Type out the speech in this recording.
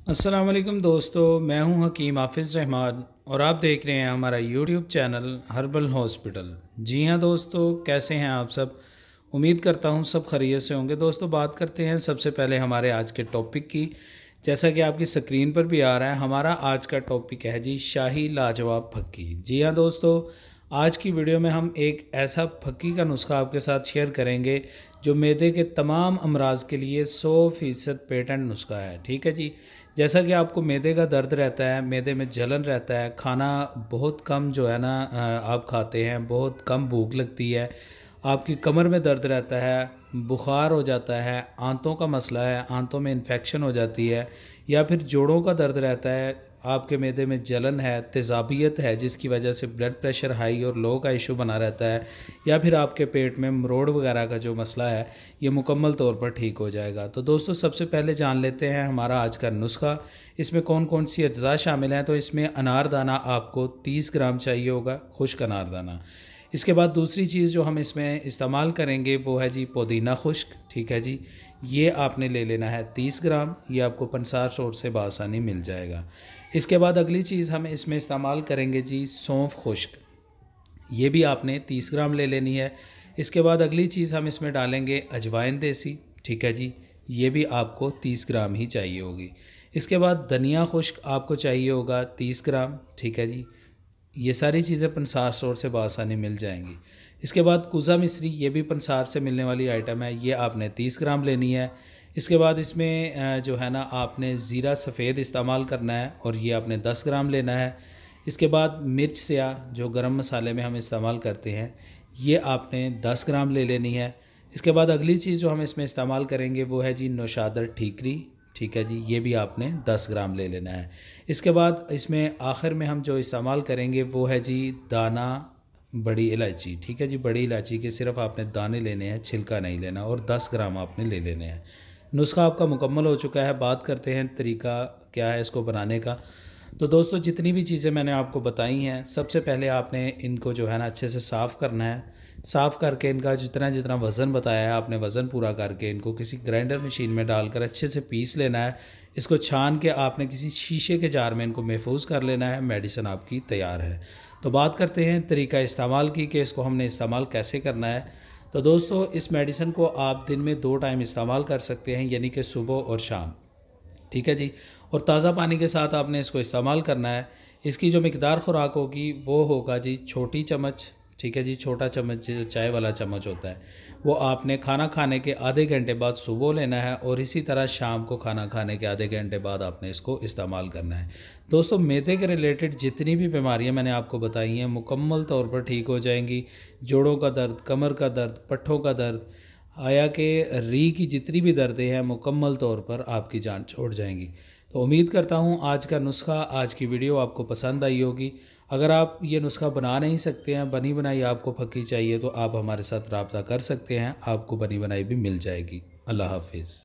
अस्सलाम वालेकुम दोस्तों, मैं हूं हकीम हाफिज़ रहमान और आप देख रहे हैं हमारा यूट्यूब चैनल हर्बल हॉस्पिटल। जी हां दोस्तों, कैसे हैं आप सब? उम्मीद करता हूं सब खैरियत से होंगे। दोस्तों, बात करते हैं सबसे पहले हमारे आज के टॉपिक की। जैसा कि आपकी स्क्रीन पर भी आ रहा है, हमारा आज का टॉपिक है जी शाही लाजवाब फक्की। जी हाँ दोस्तों, आज की वीडियो में हम एक ऐसा फक्की का नुस्खा आपके साथ शेयर करेंगे जो मैदे के तमाम अमराज के लिए 100% पेटेंट नुस्खा है। ठीक है जी। जैसा कि आपको मैदे का दर्द रहता है, मैदे में जलन रहता है, खाना बहुत कम जो है ना आप खाते हैं, बहुत कम भूख लगती है, आपकी कमर में दर्द रहता है, बुखार हो जाता है, आंतों का मसला है, आंतों में इन्फेक्शन हो जाती है, या फिर जोड़ों का दर्द रहता है, आपके मैदे में जलन है, तेज़ाबियत है जिसकी वजह से ब्लड प्रेशर हाई और लो का इशू बना रहता है, या फिर आपके पेट में मरोड़ वगैरह का जो मसला है ये मुकम्मल तौर पर ठीक हो जाएगा। तो दोस्तों, सबसे पहले जान लेते हैं हमारा आज का नुस्खा। इसमें कौन कौन सी अज्जा शामिल हैं। तो इसमें अनारदाना आपको 30 ग्राम चाहिए होगा, खुश्क अनारदाना। इसके बाद दूसरी चीज़ जो हम इसमें इस्तेमाल करेंगे वो है जी पुदीना खुश्क। ठीक है जी, ये आपने ले लेना है 30 ग्राम। ये आपको पंसार स्टोर से बआसानी मिल जाएगा। इसके बाद अगली चीज़ हम इसमें इस्तेमाल करेंगे जी सौंफ खुश्क। ये भी आपने 30 ग्राम ले लेनी है। इसके बाद अगली चीज़ हम इसमें डालेंगे अजवाइन देसी। ठीक है जी, ये भी आपको 30 ग्राम ही चाहिए होगी। इसके बाद धनिया खुश्क आपको चाहिए होगा 30 ग्राम। ठीक है जी, ये सारी चीज़ें पंसार स्टोर से बआसानी मिल जाएंगी। इसके बाद कुज़ा मिश्री, ये भी पंसार से मिलने वाली आइटम है, ये आपने 30 ग्राम लेनी है। इसके बाद इसमें जो है ना आपने ज़ीरा सफ़ेद इस्तेमाल करना है और ये आपने 10 ग्राम लेना है। इसके बाद मिर्च स्याह जो गरम मसाले में हम इस्तेमाल करते हैं, ये आपने 10 ग्राम ले लेनी है। इसके बाद अगली चीज़ जो हम इसमें इस्तेमाल करेंगे वो है जी नौशादर ठीकरी। ठीक है जी, ये भी आपने 10 ग्राम ले लेना है। इसके बाद इसमें आखिर में हम जो इस्तेमाल करेंगे वो है जी दाना बड़ी इलायची। ठीक है जी, बड़ी इलायची के सिर्फ आपने दाने लेने हैं, छिलका नहीं लेना, और 10 ग्राम आपने ले लेने हैं। नुस्खा आपका मुकम्मल हो चुका है। बात करते हैं तरीका क्या है इसको बनाने का। तो दोस्तों, जितनी भी चीज़ें मैंने आपको बताई हैं, सबसे पहले आपने इनको जो है ना अच्छे से साफ़ करना है। साफ़ करके इनका जितना जितना वज़न बताया है आपने वज़न पूरा करके इनको किसी ग्राइंडर मशीन में डालकर अच्छे से पीस लेना है। इसको छान के आपने किसी शीशे के जार में इनको महफूज कर लेना है। मेडिसिन आपकी तैयार है। तो बात करते हैं तरीका इस्तेमाल की कि इसको हमने इस्तेमाल कैसे करना है। तो दोस्तों, इस मेडिसिन को आप दिन में 2 टाइम इस्तेमाल कर सकते हैं, यानी कि सुबह और शाम। ठीक है जी, और ताज़ा पानी के साथ आपने इसको इस्तेमाल करना है। इसकी जो मिकदार ख़ुराक होगी वो होगा जी छोटी चम्मच। ठीक है जी, छोटा चम्मच जो चाय वाला चम्मच होता है वो आपने खाना खाने के आधे घंटे बाद सुबह लेना है, और इसी तरह शाम को खाना खाने के आधे घंटे बाद आपने इसको इस्तेमाल करना है। दोस्तों, मैदे के रिलेटेड जितनी भी बीमारियां मैंने आपको बताई हैं मुकम्मल तौर पर ठीक हो जाएंगी। जोड़ों का दर्द, कमर का दर्द, पट्ठों का दर्द, आया कि री की जितनी भी दर्दें हैं मुकम्मल तौर पर आपकी जान छोड़ जाएंगी। तो उम्मीद करता हूँ आज का नुस्खा, आज की वीडियो आपको पसंद आई होगी। अगर आप ये नुस्खा बना नहीं सकते हैं, बनी बनाई आपको फक्की चाहिए, तो आप हमारे साथ रब्ता कर सकते हैं, आपको बनी बनाई भी मिल जाएगी। अल्लाह हाफिज़।